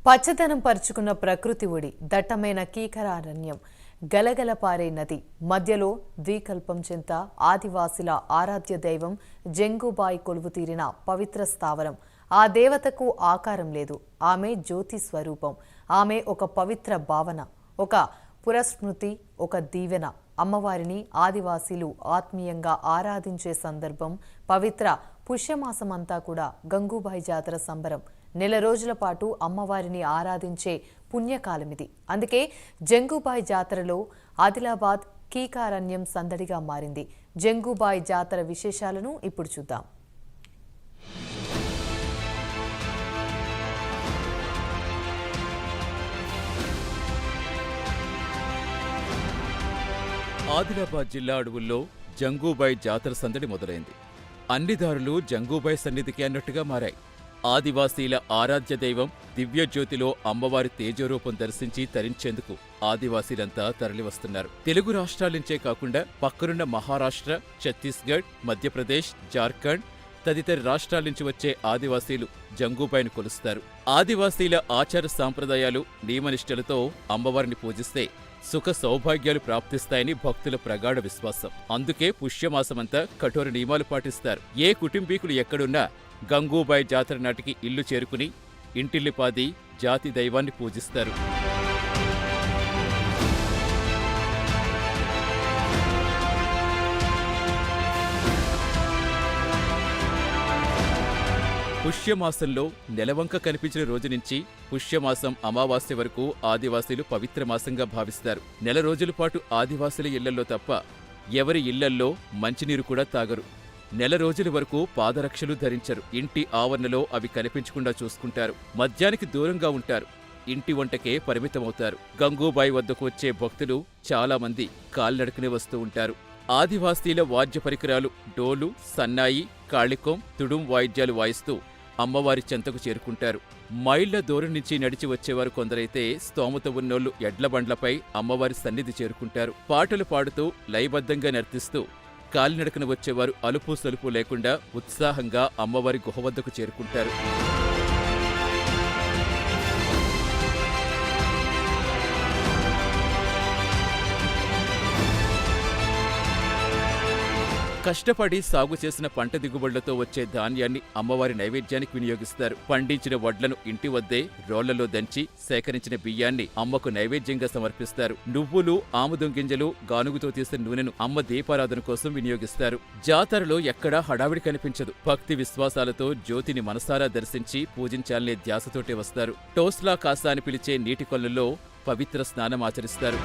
పచ్చదనం పరుచుకున్న ప్రకృతి ఒడి, దట్టమైన కీకరారణ్యం, గలగల పారే నది మధ్యలో ద్వీకల్పం చెంత ఆదివాసుల ఆరాధ్య దైవం జంగుబాయి కొలువు తీరిన పవిత్ర స్థావరం. ఆ దేవతకు ఆకారం లేదు, ఆమె జ్యోతి స్వరూపం. ఆమె ఒక పవిత్ర భావన, ఒక పురస్మృతి, ఒక దీవెన. అమ్మవారిని ఆదివాసీలు ఆత్మీయంగా ఆరాధించే సందర్భం పవిత్ర పుష్యమాసమంతా కూడా గంగూబాయి జాతర సంబరం. నెల రోజుల పాటు అమ్మవారిని ఆరాధించే పుణ్యకాలమిది. అందుకే జంగుబాయి జాతరలో ఆదిలాబాద్ కీకారణ్యం సందడిగా మారింది. జంగుబాయి జాతర విశేషాలను ఇప్పుడు చూద్దాం. ఆదిలాబాద్ జిల్లా అడవుల్లో జంగుబాయి జాతర సందడి మొదలైంది. అన్ని దారులు జంగుబాయి సన్నిధికి అన్నట్టుగా మారాయి. ఆదివాసీల ఆరాధ్య దైవం దివ్యజ్యోతిలో అమ్మవారి తేజరూపం దర్శించి తరించేందుకు ఆదివాసీలంతా తరలివస్తున్నారు. తెలుగు రాష్ట్రాలించే కాకుండా పక్కనున్న మహారాష్ట్ర, ఛత్తీస్గఢ్, మధ్యప్రదేశ్, జార్ఖండ్ తదితర రాష్ట్రాల నుంచి వచ్చే ఆదివాసీలు జంగుబాయిని కొలుస్తారు. ఆదివాసీల ఆచార సాంప్రదాయాలు, నియమనిష్టలతో అమ్మవారిని పూజిస్తే సుఖ సౌభాగ్యాలు ప్రాప్తిస్తాయని భక్తుల ప్రగాఢ విశ్వాసం. అందుకే పుష్యమాసమంతా కఠోర నియమాలు పాటిస్తారు. ఏ కుటుంబీకులు ఎక్కడున్నా గంగూబాయి జాతర నాటికి ఇల్లు చేరుకుని ఇంటిల్లిపాది జాతి దైవాన్ని పూజిస్తారు. పుష్యమాసంలో నెలవంక కనిపించిన రోజు నుంచి పుష్యమాసం అమావాస్య వరకు ఆదివాసీలు పవిత్ర మాసంగా భావిస్తారు. నెల రోజుల పాటు ఆదివాసుల ఇళ్లల్లో తప్ప ఎవరి ఇళ్లల్లో మంచినీరు కూడా తాగరు. నెల రోజుల వరకు పాదరక్షలు ధరించరు. ఇంటి ఆవరణలో అవి కనిపించకుండా చూసుకుంటారు. మద్యానికి దూరంగా ఉంటారు. ఇంటి వంటకే పరిమితమవుతారు. గంగూబాయి వద్దకు వచ్చే భక్తులు చాలా మంది కాలినడకనే వస్తూ ఉంటారు. ఆదివాసీల వాద్య పరికరాలు డోలు, సన్నాయి, కాళికోం, తుడుం వాయిద్యాలు వాయిస్తూ అమ్మవారి చెంతకు చేరుకుంటారు. మైళ్ల దూరం నుంచి నడిచి వచ్చేవారు కొందరైతే స్తోమత ఉన్నోళ్లు ఎడ్లబండ్లపై అమ్మవారి సన్నిధి చేరుకుంటారు. పాటలు పాడుతూ లయబద్ధంగా నర్తిస్తూ కాలినడకన వచ్చేవారు అలుపు సలుపు లేకుండా ఉత్సాహంగా అమ్మవారి గుహ వద్దకు చేరుకుంటారు. కష్టపడి సాగు చేసిన పంట దిగుబడులతో వచ్చే ధాన్యాన్ని అమ్మవారి నైవేద్యానికి వినియోగిస్తారు. పండించిన వడ్లను ఇంటి వద్దే రోళ్లలో దంచి సేకరించిన బియ్యాన్ని అమ్మకు నైవేద్యంగా సమర్పిస్తారు. నువ్వులు, ఆముదం గింజలు, గానుగుతో తీసిన నూనెను అమ్మ దీపారాధన కోసం వినియోగిస్తారు. జాతరలో ఎక్కడా హడావిడి కనిపించదు. భక్తి విశ్వాసాలతో జ్యోతిని మనసారా దర్శించి పూజించాలనే ధ్యాసతోటే వస్తారు. టోస్లా కాసా అని పిలిచే నీటి కొలనులో పవిత్ర స్నానం ఆచరిస్తారు.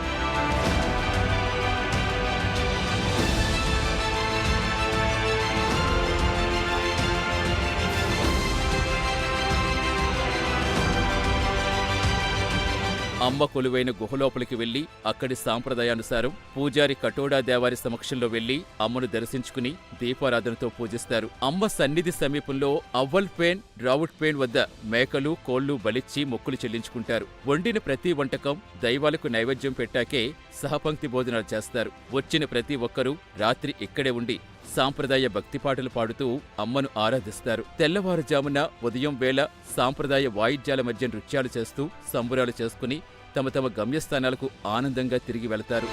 అమ్మ కొలువైన గుహలోపలికి వెళ్లి అక్కడి సాంప్రదాయానుసారం పూజారి కటోడా దేవారి సమక్షంలో వెళ్లి అమ్మను దర్శించుకుని దీపారాధనతో పూజిస్తారు. అమ్మ సన్నిధి సమీపంలో అవ్వల్పేన్, రావుట్పేన్ వద్ద మేకలు, కోళ్లు బలిచ్చి మొక్కులు చెల్లించుకుంటారు. వండిన ప్రతి వంటకం దైవాలకు నైవేద్యం పెట్టాకే సహపంక్తి భోజనాలు చేస్తారు. వచ్చిన ప్రతి ఒక్కరూ రాత్రి ఇక్కడే ఉండి సాంప్రదాయ భక్తిపాటలు పాడుతూ అమ్మను ఆరాధిస్తారు. తెల్లవారుజామున ఉదయం వేళ సాంప్రదాయ వాయిద్యాల మధ్య నృత్యాలు చేస్తూ సంబురాలు చేసుకుని తమ తమ గమ్యస్థానాలకు ఆనందంగా తిరిగి వెళతారు.